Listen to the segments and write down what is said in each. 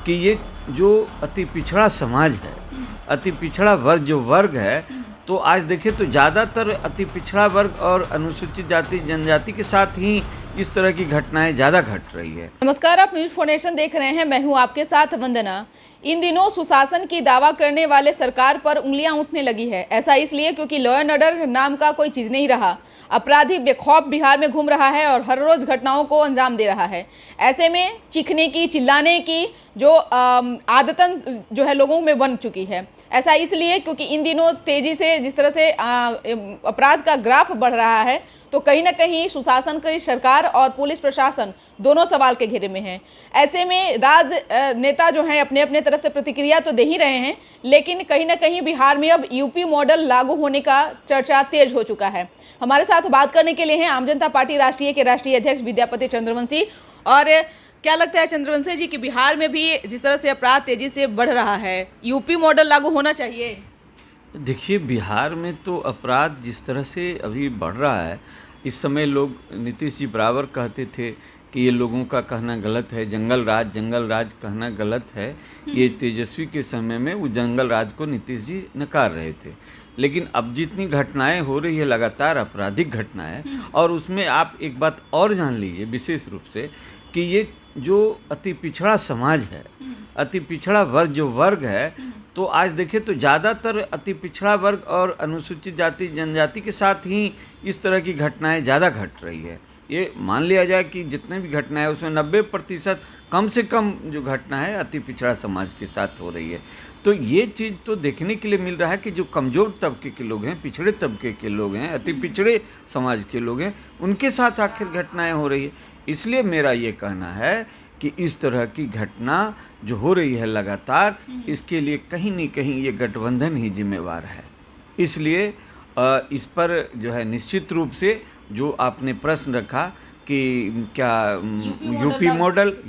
कि ये जो अति पिछड़ा समाज है, अति पिछड़ा वर्ग जो वर्ग है, तो आज देखें तो ज़्यादातर अति पिछड़ा वर्ग और अनुसूचित जाति जनजाति के साथ ही इस तरह की घटनाएं ज़्यादा घट रही है। नमस्कार, आप न्यूज़ फाउंडेशन देख रहे हैं। मैं हूं आपके साथ वंदना। इन दिनों सुशासन की दावा करने वाले सरकार पर उंगलियां उठने लगी है। ऐसा इसलिए क्योंकि लॉ एंड ऑर्डर नाम का कोई चीज़ नहीं रहा। अपराधी बेखौफ बिहार में घूम रहा है और हर रोज़ घटनाओं को अंजाम दे रहा है। ऐसे में चीखने की, चिल्लाने की जो आदतन जो है लोगों में बन चुकी है। ऐसा इसलिए क्योंकि इन दिनों तेज़ी से जिस तरह से अपराध का ग्राफ बढ़ रहा है, तो कहीं ना कहीं सुशासन की सरकार और पुलिस प्रशासन दोनों सवाल के घेरे में हैं। ऐसे में नेता जो हैं अपने अपने तरफ से प्रतिक्रिया तो दे ही रहे हैं, लेकिन कहीं ना कहीं बिहार में अब यूपी मॉडल लागू होने का चर्चा तेज हो चुका है। हमारे साथ बात करने के लिए हैं आम जनता पार्टी राष्ट्रीय के राष्ट्रीय अध्यक्ष विद्यापति चंद्रवंशी। और क्या लगता है चंद्रवंशी जी कि बिहार में भी जिस तरह से अपराध तेजी से बढ़ रहा है, यूपी मॉडल लागू होना चाहिए? देखिए, बिहार में तो अपराध जिस तरह से अभी बढ़ रहा है, इस समय लोग नीतीश जी बराबर कहते थे कि ये लोगों का कहना गलत है, जंगल राज कहना गलत है। ये तेजस्वी के समय में वो जंगल राज को नीतीश जी नकार रहे थे। लेकिन अब जितनी घटनाएं हो रही है, लगातार आपराधिक घटनाएं, और उसमें आप एक बात और जान लीजिए विशेष रूप से कि ये जो अति पिछड़ा समाज है, अति पिछड़ा वर्ग जो वर्ग है, तो आज देखें तो ज़्यादातर अति पिछड़ा वर्ग और अनुसूचित जाति जनजाति के साथ ही इस तरह की घटनाएं ज़्यादा घट रही है। ये मान लिया जाए कि जितने भी घटनाएं हैं उसमें 90% कम से कम जो घटना है अति पिछड़ा समाज के साथ हो रही है। तो ये चीज़ तो देखने के लिए मिल रहा है कि जो कमज़ोर तबके के लोग हैं, पिछड़े तबके के लोग हैं, अति पिछड़े समाज के लोग हैं, उनके साथ आखिर घटनाएँ हो रही है। इसलिए मेरा ये कहना है कि इस तरह की घटना जो हो रही है लगातार, इसके लिए कहीं न कहीं ये गठबंधन ही जिम्मेवार है। इसलिए इस पर जो है निश्चित रूप से जो आपने प्रश्न रखा कि क्या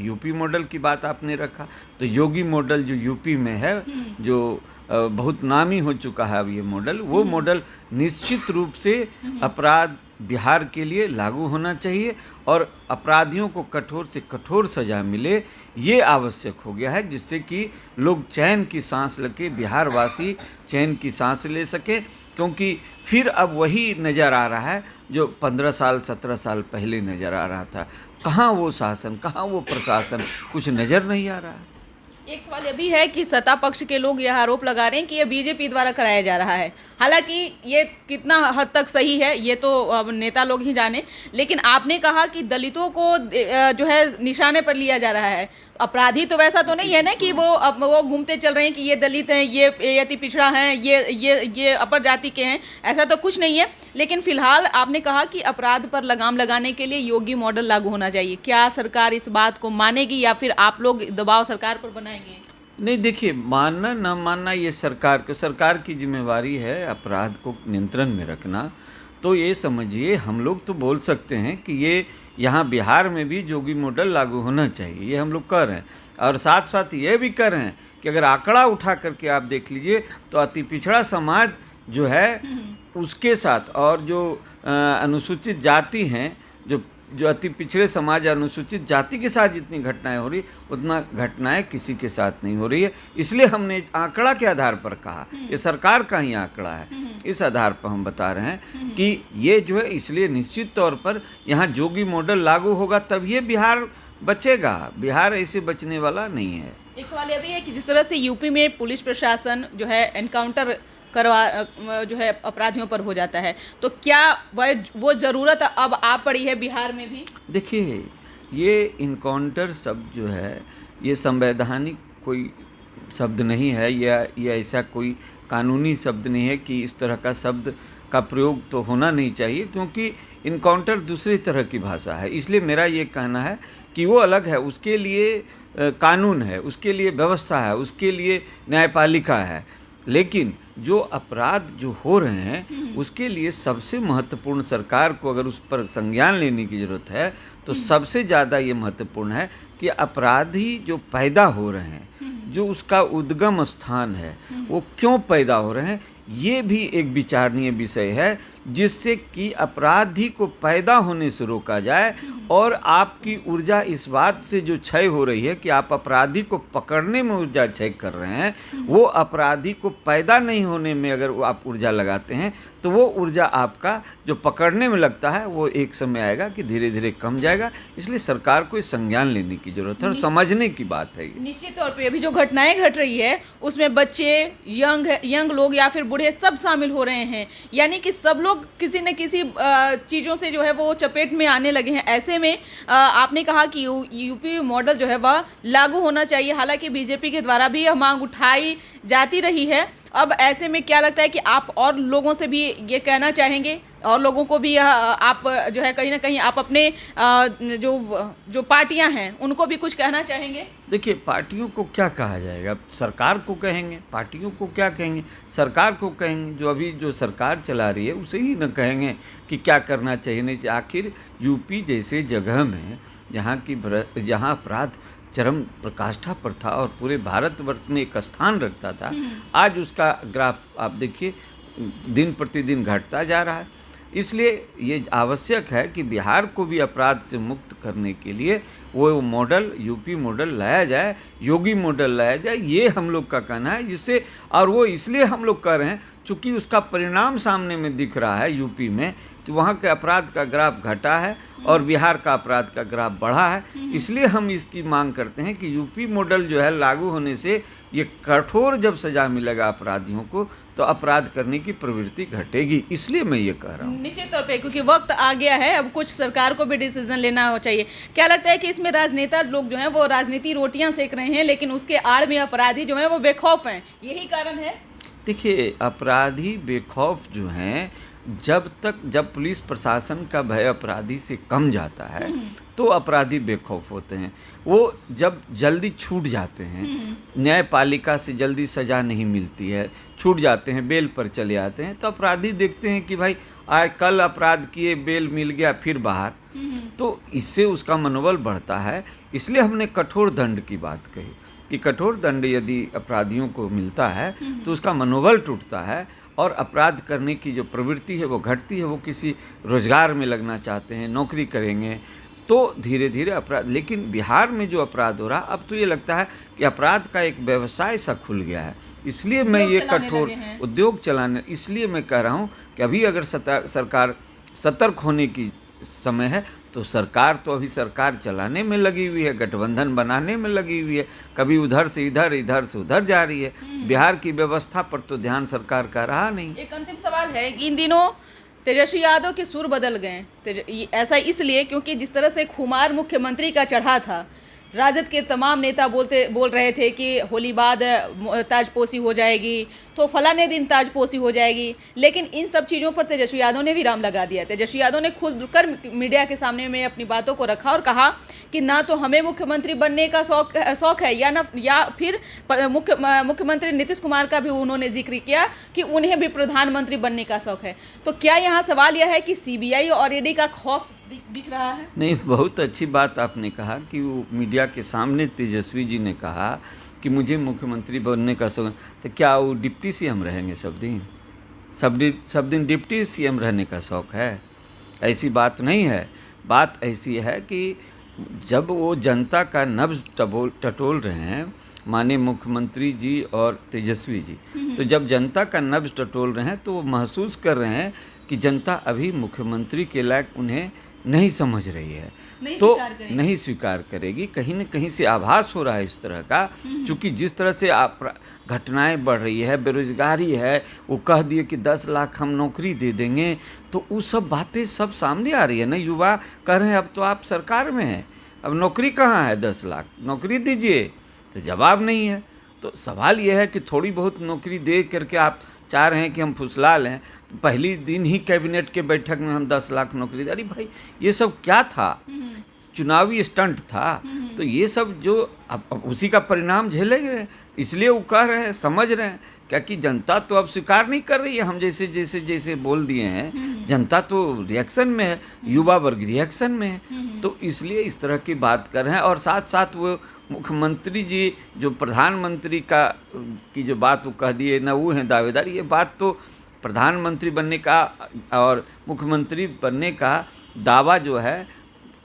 यूपी मॉडल की बात आपने रखा, तो योगी मॉडल जो यूपी में है, जो बहुत नामी हो चुका है अब ये मॉडल, वो मॉडल निश्चित रूप से अपराध बिहार के लिए लागू होना चाहिए और अपराधियों को कठोर से कठोर सज़ा मिले, ये आवश्यक हो गया है, जिससे कि लोग चैन की सांस लेके, बिहार वासी चैन की सांस ले सकें। क्योंकि फिर अब वही नज़र आ रहा है जो 15 साल 17 साल पहले नज़र आ रहा था। कहाँ वो शासन, कहाँ वो प्रशासन, कुछ नज़र नहीं आ रहा है। एक सवाल ये भी है कि सत्ता पक्ष के लोग यह आरोप लगा रहे हैं कि यह बीजेपी द्वारा कराया जा रहा है। हालांकि ये कितना हद तक सही है ये तो अब नेता लोग ही जाने, लेकिन आपने कहा कि दलितों को जो है निशाने पर लिया जा रहा है। अपराधी तो वैसा तो नहीं है ना कि वो घूमते चल रहे हैं कि ये दलित हैं, ये अति पिछड़ा हैं, ये अपर जाति के हैं, ऐसा तो कुछ नहीं है। लेकिन फिलहाल आपने कहा कि अपराध पर लगाम लगाने के लिए योगी मॉडल लागू होना चाहिए। क्या सरकार इस बात को मानेगी या फिर आप लोग दबाव सरकार पर बनाएंगे? नहीं, देखिए, मानना ना मानना ये सरकार की जिम्मेवारी है अपराध को नियंत्रण में रखना। तो ये समझिए, हम लोग तो बोल सकते हैं कि ये यहाँ बिहार में भी योगी मॉडल लागू होना चाहिए, ये हम लोग कर रहे हैं। और साथ साथ ये भी कर रहे हैं कि अगर आंकड़ा उठा करके आप देख लीजिए तो अति पिछड़ा समाज जो है उसके साथ और जो अनुसूचित जाति हैं, जो अति पिछड़े समाज अनुसूचित जाति के साथ जितनी घटनाएं हो रही, उतना घटनाएं किसी के साथ नहीं हो रही है। इसलिए हमने आंकड़ा के आधार पर कहा, ये सरकार का ही आंकड़ा है, इस आधार पर हम बता रहे हैं कि ये जो है, इसलिए निश्चित तौर पर यहाँ योगी मॉडल लागू होगा तब ये बिहार बचेगा। बिहार ऐसे बचने वाला नहीं है। एक सवाल यह भी है कि जिस तरह से यूपी में पुलिस प्रशासन जो है एनकाउंटर जो है अपराधियों पर हो जाता है, तो क्या वो ज़रूरत अब आ पड़ी है बिहार में भी? देखिए, ये इनकाउंटर शब्द जो है, ये संवैधानिक कोई शब्द नहीं है, या ऐसा कोई कानूनी शब्द नहीं है कि इस तरह का शब्द का प्रयोग तो होना नहीं चाहिए, क्योंकि इनकाउंटर दूसरी तरह की भाषा है। इसलिए मेरा ये कहना है कि वो अलग है, उसके लिए कानून है, उसके लिए व्यवस्था है, उसके लिए न्यायपालिका है। लेकिन जो अपराध जो हो रहे हैं उसके लिए सबसे महत्वपूर्ण, सरकार को अगर उस पर संज्ञान लेने की ज़रूरत है, तो सबसे ज़्यादा ये महत्वपूर्ण है कि अपराधी जो पैदा हो रहे हैं, जो उसका उद्गम स्थान है, वो क्यों पैदा हो रहे हैं, ये भी एक विचारणीय विषय है, जिससे कि अपराधी को पैदा होने से रोका जाए और आपकी ऊर्जा इस बात से जो क्षय हो रही है कि आप अपराधी को पकड़ने में ऊर्जा क्षय कर रहे हैं, वो अपराधी को पैदा नहीं होने में अगर वो आप ऊर्जा लगाते हैं तो वो ऊर्जा आपका जो पकड़ने में लगता है वो एक समय आएगा कि धीरे धीरे कम जाएगा। इसलिए सरकार को इस संज्ञान लेने की जरूरत है और समझने की बात है ये। निश्चित तौर पे अभी जो घटनाएं घट रही है उसमें बच्चे, यंग लोग या फिर बूढ़े सब शामिल हो रहे हैं, यानी कि सब लोग किसी न किसी चीज़ों से जो है वो चपेट में आने लगे हैं। ऐसे में आपने कहा कि यूपी मॉडल जो है वह लागू होना चाहिए, हालांकि बीजेपी के द्वारा भी यह मांग उठाई जाती रही है। अब ऐसे में क्या लगता है कि आप और लोगों से भी ये कहना चाहेंगे, और लोगों को भी आप जो है कहीं ना कहीं आप अपने जो पार्टियां हैं उनको भी कुछ कहना चाहेंगे? देखिए, पार्टियों को क्या कहा जाएगा, सरकार को कहेंगे। पार्टियों को क्या कहेंगे, सरकार को कहेंगे। जो अभी जो सरकार चला रही है उसे ही न कहेंगे कि क्या करना चाहिए नहीं चाहिए। आखिर यूपी जैसे जगह में जहाँ अपराध चरम प्रकाष्ठा पर था और पूरे भारतवर्ष में एक स्थान रखता था, आज उसका ग्राफ आप देखिए दिन प्रतिदिन घटता जा रहा है। इसलिए ये आवश्यक है कि बिहार को भी अपराध से मुक्त करने के लिए वो मॉडल, यूपी मॉडल लाया जाए, योगी मॉडल लाया जाए, ये हम लोग का कहना है। जिससे, और वो इसलिए हम लोग कर रहे हैं चूँकि उसका परिणाम सामने में दिख रहा है यूपी में कि वहाँ के अपराध का ग्राफ घटा है और बिहार का अपराध का ग्राफ बढ़ा है। इसलिए हम इसकी मांग करते हैं कि यूपी मॉडल जो है लागू होने से ये कठोर जब सजा मिलेगा अपराधियों को तो अपराध करने की प्रवृत्ति घटेगी। इसलिए मैं ये कह रहा हूँ। निश्चित तौर पे, क्योंकि वक्त आ गया है, अब कुछ सरकार को भी डिसीजन लेना चाहिए। क्या लगता है कि इसमें राजनेता लोग जो हैं वो राजनीति रोटियां सेक रहे हैं, लेकिन उसके आड़ में अपराधी जो हैं वो बेखौफ हैं, यही कारण है? देखिए, अपराधी बेखौफ जो हैं, जब पुलिस प्रशासन का भय अपराधी से कम जाता है तो अपराधी बेखौफ होते हैं। वो जब जल्दी छूट जाते हैं, न्यायपालिका से जल्दी सज़ा नहीं मिलती है, छूट जाते हैं, बेल पर चले आते हैं, तो अपराधी देखते हैं कि भाई आज कल अपराध किए, बेल मिल गया, फिर बाहर। तो इससे उसका मनोबल बढ़ता है। इसलिए हमने कठोर दंड की बात कही कि कठोर दंड यदि अपराधियों को मिलता है तो उसका मनोबल टूटता है और अपराध करने की जो प्रवृत्ति है वो घटती है। वो किसी रोजगार में लगना चाहते हैं, नौकरी करेंगे, तो धीरे धीरे अपराध। लेकिन बिहार में जो अपराध हो रहा, अब तो ये लगता है कि अपराध का एक व्यवसाय सा खुल गया है। इसलिए मैं ये कठोर उद्योग चलाने, इसलिए मैं कह रहा हूँ कि अभी अगर सरकार सतर्क होने की समय है तो सरकार तो अभी सरकार चलाने में लगी हुई है, गठबंधन बनाने में लगी हुई है, कभी उधर से इधर, इधर से उधर जा रही है। बिहार की व्यवस्था पर तो ध्यान सरकार का रहा नहीं। एक अंतिम सवाल है, इन दिनों तेजस्वी यादव के सुर बदल गए। ऐसा इसलिए क्योंकि जिस तरह से खुमार मुख्यमंत्री का चढ़ा था, राजद के तमाम नेता बोल रहे थे कि होली बाद ताजपोशी हो जाएगी, तो फलाने दिन ताजपोशी हो जाएगी, लेकिन इन सब चीज़ों पर तेजस्वी यादव ने विराम लगा दिया। तेजस्वी यादव ने खुद कर मीडिया के सामने में अपनी बातों को रखा और कहा कि ना तो हमें मुख्यमंत्री बनने का शौक है या फिर मुख्यमंत्री नीतीश कुमार का भी उन्होंने जिक्र किया कि उन्हें भी प्रधानमंत्री बनने का शौक है। तो क्या यहाँ सवाल यह है कि सीबीआई और ईडी का खौफ दिख रहा है? नहीं, बहुत अच्छी बात आपने कहा कि वो मीडिया के सामने तेजस्वी जी ने कहा कि मुझे मुख्यमंत्री बनने का शौक। तो क्या वो डिप्टी सीएम रहेंगे सब दिन डिप्टी सीएम रहने का शौक है? ऐसी बात नहीं है। बात ऐसी है कि जब वो जनता का नब्ज टटोल रहे हैं, माने मुख्यमंत्री जी और तेजस्वी जी, तो जब जनता का नब्ज टटोल रहे हैं तो वो महसूस कर रहे हैं कि जनता अभी मुख्यमंत्री के लायक उन्हें नहीं समझ रही है, तो नहीं स्वीकार करेगी। कहीं न कहीं से आभास हो रहा है इस तरह का, क्योंकि जिस तरह से घटनाएं बढ़ रही है, बेरोजगारी है, वो कह दिए कि 10 लाख हम नौकरी दे देंगे, तो वो सब बातें सब सामने आ रही है ना। युवा कह रहे हैं अब तो आप सरकार में हैं, अब नौकरी कहाँ है, 10 लाख नौकरी दीजिए, तो जवाब नहीं है। तो सवाल यह है कि थोड़ी बहुत नौकरी दे करके आप चाह रहे हैं कि हम फुसला लें, तो पहली दिन ही कैबिनेट के बैठक में हम 10 लाख नौकरी दे। अरे भाई, ये सब क्या था? चुनावी स्टंट था। तो ये सब जो अब उसी का परिणाम झेलेंगे, इसलिए वो कह रहे हैं, समझ रहे हैं क्या कि जनता तो अब स्वीकार नहीं कर रही है। हम जैसे जैसे जैसे बोल दिए हैं, जनता तो रिएक्शन में है, युवा वर्ग रिएक्शन में है। तो इसलिए इस तरह की बात कर रहे हैं। और साथ साथ वो मुख्यमंत्री जी जो प्रधानमंत्री की जो बात वो कह दिए ना, वो हैं दावेदार। ये बात तो प्रधानमंत्री बनने का और मुख्यमंत्री बनने का दावा जो है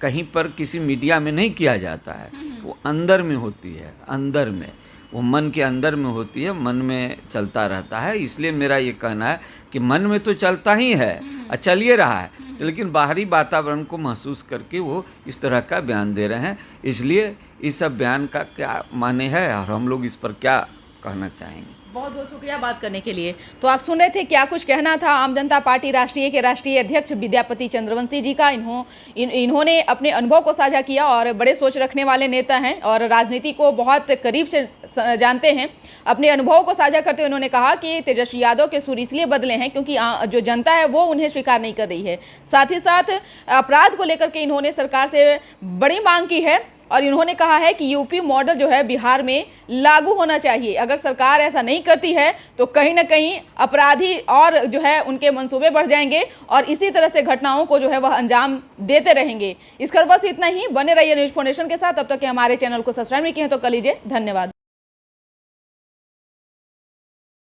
कहीं पर किसी मीडिया में नहीं किया जाता है, वो अंदर में होती है, अंदर में, वो मन के अंदर में होती है, मन में चलता रहता है। इसलिए मेरा ये कहना है कि मन में तो चलता ही है, चलिए रहा है, लेकिन बाहरी वातावरण को महसूस करके वो इस तरह का बयान दे रहे हैं। इसलिए इस सब बयान का क्या माने है और हम लोग इस पर क्या कहना चाहेंगे। बहुत बहुत शुक्रिया बात करने के लिए। तो आप सुन रहे थे क्या कुछ कहना था आम जनता पार्टी राष्ट्रीय के राष्ट्रीय अध्यक्ष विद्यापति चंद्रवंशी जी का। इन्होंने अपने अनुभव को साझा किया और बड़े सोच रखने वाले नेता हैं और राजनीति को बहुत करीब से जानते हैं। अपने अनुभव को साझा करते हुए उन्होंने कहा कि तेजस्वी यादव के सुर इसलिए बदले हैं क्योंकि जो जनता है वो उन्हें स्वीकार नहीं कर रही है। साथ ही साथ अपराध को लेकर के इन्होंने सरकार से बड़ी मांग की है और इन्होंने कहा है कि यूपी मॉडल जो है बिहार में लागू होना चाहिए। अगर सरकार ऐसा नहीं करती है तो कहीं ना कहीं अपराधी और जो है उनके मंसूबे बढ़ जाएंगे और इसी तरह से घटनाओं को जो है वह अंजाम देते रहेंगे। इस खबर बस इतना ही। बने रहिए न्यूज़ फाउंडेशन के साथ। तब तक के हमारे चैनल को सब्सक्राइब नहीं किए हैं तो कर लीजिए। धन्यवाद।